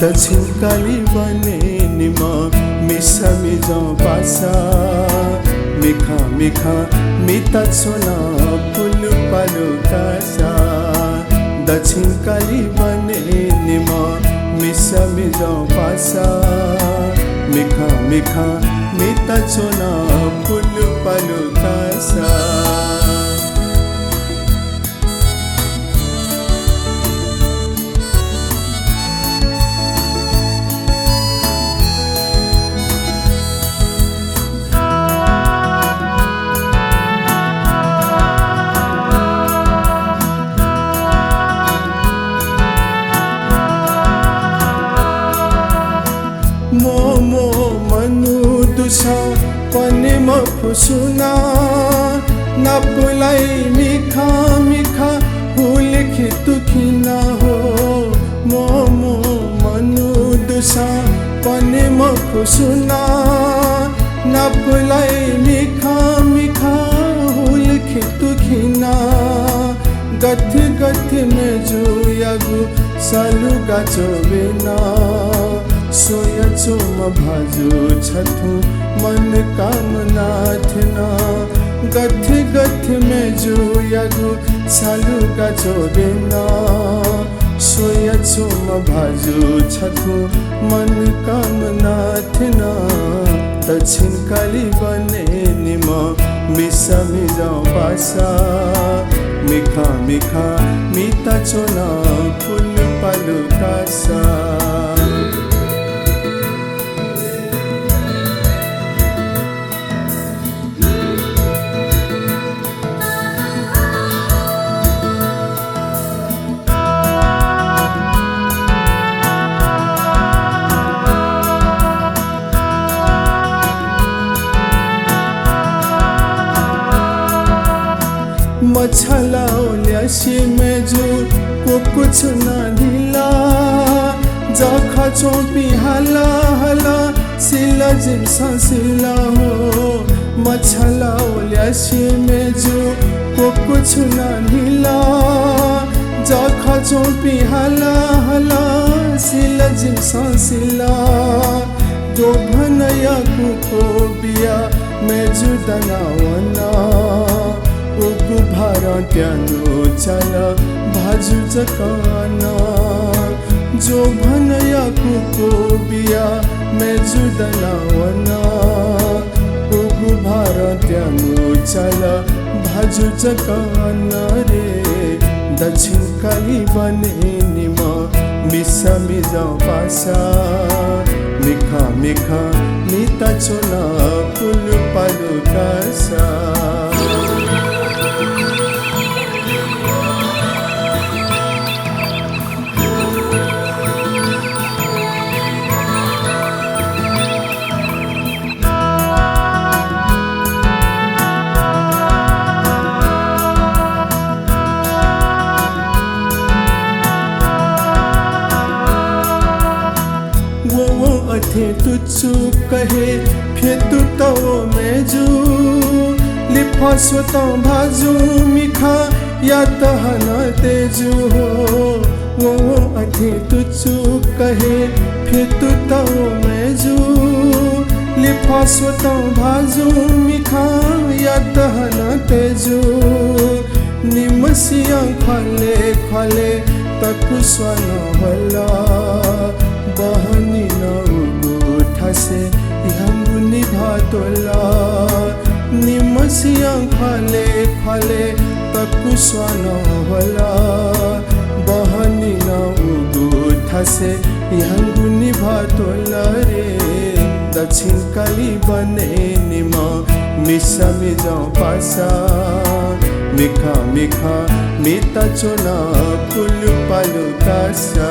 दक्षिण काली बने निमा मिसा मिजो पासा मिखा मिखा मिता छोना पुलु पालु कासा दक्षिण काली बने निमा मिसा मिजो पासा मिखा मिखा मिता छोना पुलु पालु कासा मोमो मनु दुसा पनि म फुसुना नपुलाई मिखा मिखा हुलेखि तुखिना हो मोमो मनु दुसा पनि म फुसुना नपुलाई मिखा मिखा हुलेखि तुखिना गथ गथ में जो यागु सालु गाचो बिना सोया चोम भाजो छथु मन कामना थिना गथ गथ में जो यागु सालु गाचो बिना सोया चोम भाजो छथु मन कामना थिना दक्षिण काली बने निमा मिसा मिजा पासा मिखा मिखा मिता चोना पुल पालु कासा मछला ओल्यासी में जो को कुछ ना ढीला जखा चौपी हला हला सिला जिमसा सिला हो मछला ओल्यासी में जो को कुछ ना ढीला जखा चौपी हला हला सिला जिमसा सिला जो भनया को बिया में जुदना वना उगु भारत्यानो चल भाजु जकाना जो भनया को बिया में जुदना वना उगु भारत्यानो चल भाजु जकाना रे दक्षिण काली बने निमा मिसा मिजा पासा मिखा मिखा मिता चोना पुल पालु कासा अथे तुच्छु कहे फिर तू तो में जू लिफा स्वतः भाजू मिखा या तहना तेजू हो वो अथे तुच्छु कहे फिर तू तो में जू लिफा स्वतः भाजू मिखा या तहना तेजू निमसिया खले खले तक स्वन भला बहनी न ठासे यंगुनी भातोला निमसिया खले खले तकुस्वान होला बहनी न ठासे यंगुनी भातोला रे दक्षिण काली बने निमा मिसा मिजा पासा मिखा मिखा मिता चोना पुल पालु कासा